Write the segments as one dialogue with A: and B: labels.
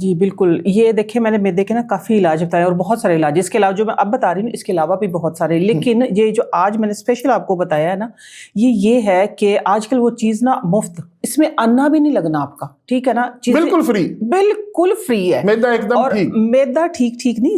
A: جی بالکل. یہ دیکھیں میں نے میدے کے نا کافی علاج بتایا اور بہت سارے علاج، اس کے علاوہ جو میں اب بتا رہی ہوں اس کے علاوہ بھی بہت سارے، لیکن یہ جو آج میں نے اسپیشل آپ کو بتایا ہے نا، یہ ہے کہ آج کل وہ چیز نا مفت، اس میں انا بھی نہیں لگنا آپ کا، ٹھیک ہے نا،
B: بالکل فری،
A: بالکل فری ہے.
B: میدا ایک دم ٹھیک.
A: میدا ٹھیک نہیں،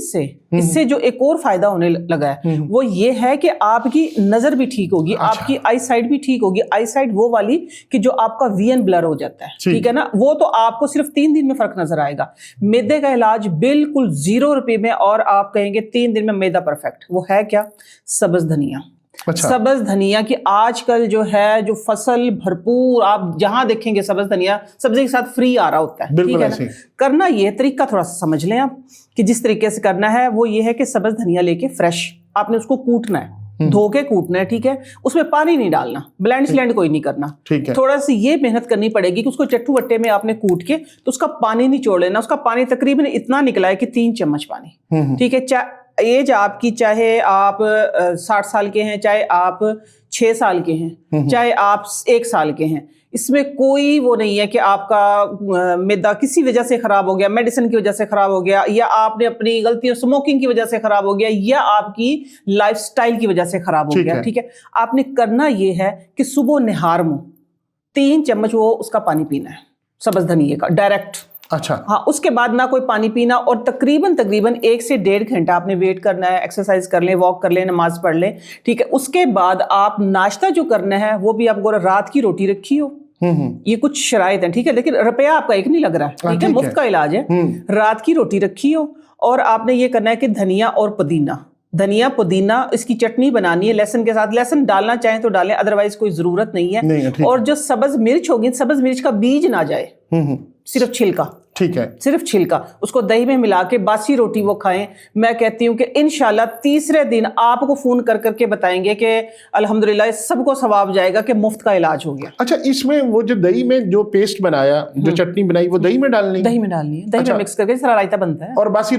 A: اس سے جو ایک اور فائدہ ہونے لگا ہے وہ یہ ہے کہ آپ کی نظر بھی ٹھیک ہوگی، آپ کی آئی سائٹ بھی ٹھیک ہوگی. آئی سائٹ وہ والی کہ جو آپ کا وی این بلر ہو جاتا ہے، ٹھیک ہے نا، وہ تو آپ کو صرف 3 دن میں فرق نظر آئے گا. میدے کا علاج بالکل 0 روپے میں، اور آپ کہیں گے 3 دن میں میدا پرفیکٹ. وہ ہے کیا؟ سبز دھنیا. سبز دھنیا کی آج کل جو ہے جو فصل بھرپور، آپ جہاں دیکھیں گے سبز دھنیا سبزی کے ساتھ فری آ رہا ہوتا ہے، ٹھیک ہے نا. کرنا یہ طریقہ تھوڑا سا سمجھ لیں آپ کہ جس طریقے سے کرنا ہے وہ یہ ہے کہ سبز دھنیا لے کے فریش آپ نے اس کو کوٹنا ہے، دھو کے کوٹنا ہے، ٹھیک ہے. اس میں پانی نہیں ڈالنا، بلینڈ سلینڈ کوئی نہیں کرنا. تھوڑا سی یہ محنت کرنی پڑے گی کہ اس کو چٹو وٹے میں آپ نے کوٹ کے تو اس کا پانی نہیں چھوڑ لینا. اس کا پانی تقریباً اتنا نکلا ہے کہ 3 چمچ پانی، ٹھیک ہے. ایج آپ کی چاہے آپ 60 سال کے ہیں، چاہے آپ 6 سال کے ہیں، چاہے آپ 1 سال کے ہیں، اس میں کوئی وہ نہیں ہے کہ آپ کا میدا کسی وجہ سے خراب ہو گیا، میڈیسن کی وجہ سے خراب ہو گیا، یا آپ نے اپنی غلطیوں اسموکنگ کی وجہ سے خراب ہو گیا، یا آپ کی لائف سٹائل کی وجہ سے خراب ہو گیا، ٹھیک ہے. آپ نے کرنا یہ ہے کہ صبح نہار منہ 3 چمچ وہ اس کا پانی پینا ہے، سبز دھنیے کا ڈائریکٹ.
B: اچھا
A: ہاں، اس کے بعد نہ کوئی پانی پینا، اور تقریباً 1 سے 1.5 گھنٹہ آپ نے ویٹ کرنا ہے. ایکسرسائز کر لیں، واک کر لیں، نماز پڑھ لیں، ٹھیک ہے. اس کے بعد آپ ناشتہ جو کرنا ہے وہ بھی آپ کو رات کی روٹی رکھی ہو. یہ کچھ شرائط ہیں، ٹھیک ہے، لیکن روپیہ آپ کا ایک نہیں لگ رہا ہے، ٹھیک ہے، مفت کا علاج ہے. رات کی روٹی رکھی ہو، اور آپ نے یہ کرنا ہے کہ دھنیا اور پودینہ اس کی چٹنی بنانی ہے لہسن کے ساتھ. لہسن ڈالنا چاہیں تو ڈالیں، ادروائز کوئی ضرورت نہیں ہے. اور جو سبز مرچ ہوگی، سبز مرچ کا بیج نہ جائے، صرف چھلکا،
B: ٹھیک ہے،
A: صرف چھلکا، اس کو دہی میں ملا کے باسی روٹی وہ کھائیں. میں کہتی ہوں کہ انشاءاللہ تیسرے دن آپ کو فون کر کے بتائیں گے کہ الحمدللہ سب کو ثواب جائے گا کہ مفت کا علاج ہو گیا.
B: اچھا، اس میں وہ جو دہی میں جو پیسٹ بنایا، جو چٹنی بنائی، وہ دہی میں ڈالنی ہے؟
A: دہی میں ڈالنی ہے، دہی میں مکس کر کے جس طرح رائتا بنتا ہے.
B: اور باسی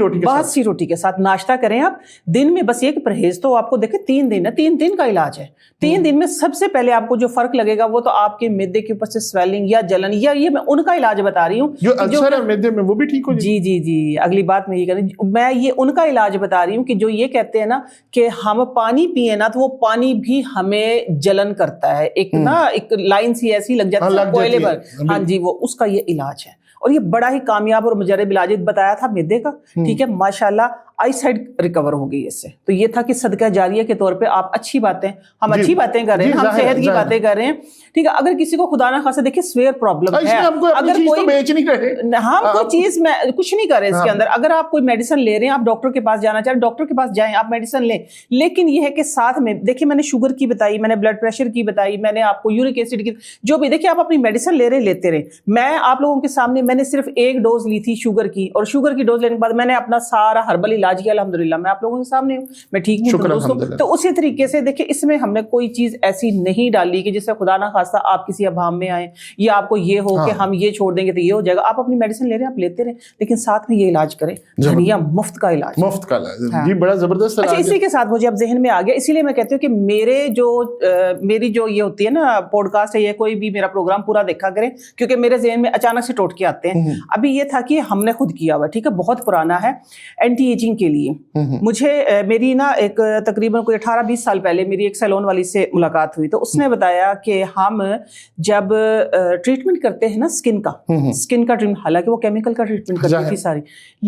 B: روٹی کے
A: ساتھ ناشتہ کریں آپ دن میں. بس یہ کہ پرہیز تو آپ کو دیکھیں 3 دن ہے، 3 دن کا علاج ہے. 3 دن میں سب سے پہلے آپ کو جو فرق لگے گا وہ تو آپ کے میدے کے اوپر سے سویلنگ یا جلن، یا یہ میں ان کا علاج بتا رہی ہوں
B: جو السر ہے میدے میں، وہ بھی ٹھیک ہو جائے.
A: جی اگلی بات میں یہ کریں، میں یہ ان کا علاج بتا رہی ہوں کہ جو یہ کہتے ہیں نا کہ ہم پانی پیئے نا تو وہ پانی بھی ہمیں جلن کرتا ہے، ایک نا ایک لائن سی ایسی لگ جاتی ہے کوئلے پر. ہاں جی، وہ اس کا یہ علاج ہے، اور یہ بڑا ہی کامیاب اور مجرب علاج بتایا تھا میدے کا، ٹھیک ہے. ماشاءاللہ آئی سائٹ ریکور ہو گئی اس سے. تو یہ تھا کہ صدقہ جاریہ کے طور پہ آپ اچھی باتیں کر رہے ہیں، ہم صحت کی باتیں کر رہے ہیں، ٹھیک ہے. اگر کسی کو خدا نہ خاصہ دیکھیں سویئر پرابلم ہے، اگر کوئی
B: بیچ نہیں رہے،
A: ہم کوئی چیز میں کچھ نہیں کر رہے اس کے اندر، اگر آپ کوئی میڈیسن لے رہے ہیں، آپ ڈاکٹر کے پاس جانا چاہیں ڈاکٹر کے پاس جائیں، آپ میڈیسن لیں. لیکن یہ ہے کہ ساتھ میں دیکھیں، میں نے شوگر کی بتائی، میں نے بلڈ پریشر کی بتائی، میں نے آپ کو یورک ایسڈ کی، جو بھی دیکھیں آپ اپنی میڈیسن لے رہے لیتے رہے. میں آپ لوگوں کے سامنے میں نے صرف 1 ڈوز لی تھی شوگر کی، اور شوگر کی ڈوز لینے کے بعد میں نے اپنا سارا ہربل علاج کیا. الحمدللہ میں آپ لوگوں کے سامنے ہوں، میں ٹھیک ہوں دوستوں. تو اسی طریقے سے دیکھیں اس میں ہم نے کوئی چیز ایسی نہیں ڈالی کہ جس سے خدا نہ خواستہ آپ کسی ابہام میں آئیں، یا آپ کو یہ ہو کہ ہم یہ چھوڑ دیں گے تو یہ ہو جائے گا. آپ اپنی میڈیسن لے رہے ہیں، آپ لیتے رہیں، لیکن ساتھ میں یہ علاج کریں. دھنیا مفت کا علاج،
B: جی بڑا زبردست.
A: اچھا، اسی کے ساتھ مجھے اب ذہن میں آ گیا، اسی لیے میں کہتی ہوں کہ میری جو یہ ہوتی ہے نا پوڈ کاسٹ ہے، یا کوئی بھی میرا پروگرام پورا دیکھا کریں، کیونکہ میرے ذہن میں اچانک سے ٹوٹ کے آتے ہیں. ابھی یہ تھا کہ ہم نے خود کیا ہوا، ٹھیک ہے، بہت پرانا ہے، اینٹی ایجنگ کے لیے. مجھے میری نا ایک تقریباً کوئی 18-20 سال پہلے میری ایک سیلون والی سے ملاقات ہوئی. تو اس نے بتایا کہ ہم جب ٹریٹمنٹ کرتے ہیں نا اسکن کا ٹریٹمنٹ، حالانکہ وہ کیمیکل کا ٹریٹمنٹ کرتی تھی ساری،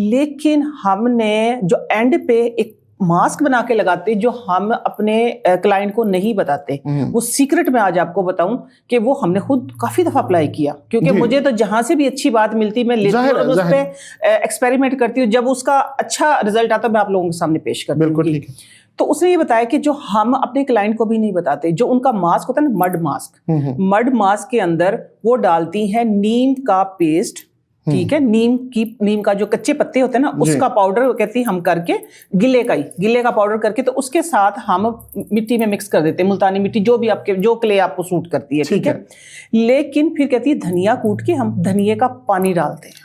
A: لیکن ہم نے جو اینڈ پہ ایک ماسک بنا کے لگاتے جو ہم اپنے کلائنٹ کو نہیں بتاتے، وہ سیکرٹ میں آج آپ کو بتاؤں کہ وہ ہم نے خود کافی دفعہ اپلائی کیا، کیونکہ مجھے تو جہاں سے بھی اچھی بات ملتی میں لیتی ہوں اور اس پہ ایکسپیریمنٹ کرتی ہوں. جب اس کا اچھا رزلٹ آتا ہے میں آپ لوگوں کے سامنے پیش کرتی ہوں. تو اس نے یہ بتایا کہ جو ہم اپنے کلائنٹ کو بھی نہیں بتاتے، جو ان کا ماسک ہوتا ہے نا مڈ ماسک کے اندر وہ ڈالتی ہیں نیم کا پیسٹ، ٹھیک ہے، نیم کا جو کچے پتے ہوتے ہیں نا اس کا پاؤڈر کہتی ہم کر کے گلے کا پاؤڈر کر کے، تو اس کے ساتھ ہم مٹی میں مکس کر دیتے ہیں، ملتانی مٹی جو بھی آپ کے جو کلے آپ کو سوٹ کرتی ہے، ٹھیک ہے. لیکن پھر کہتی ہے دھنیا کوٹ کے ہم دھنیے کا پانی ڈالتے ہیں.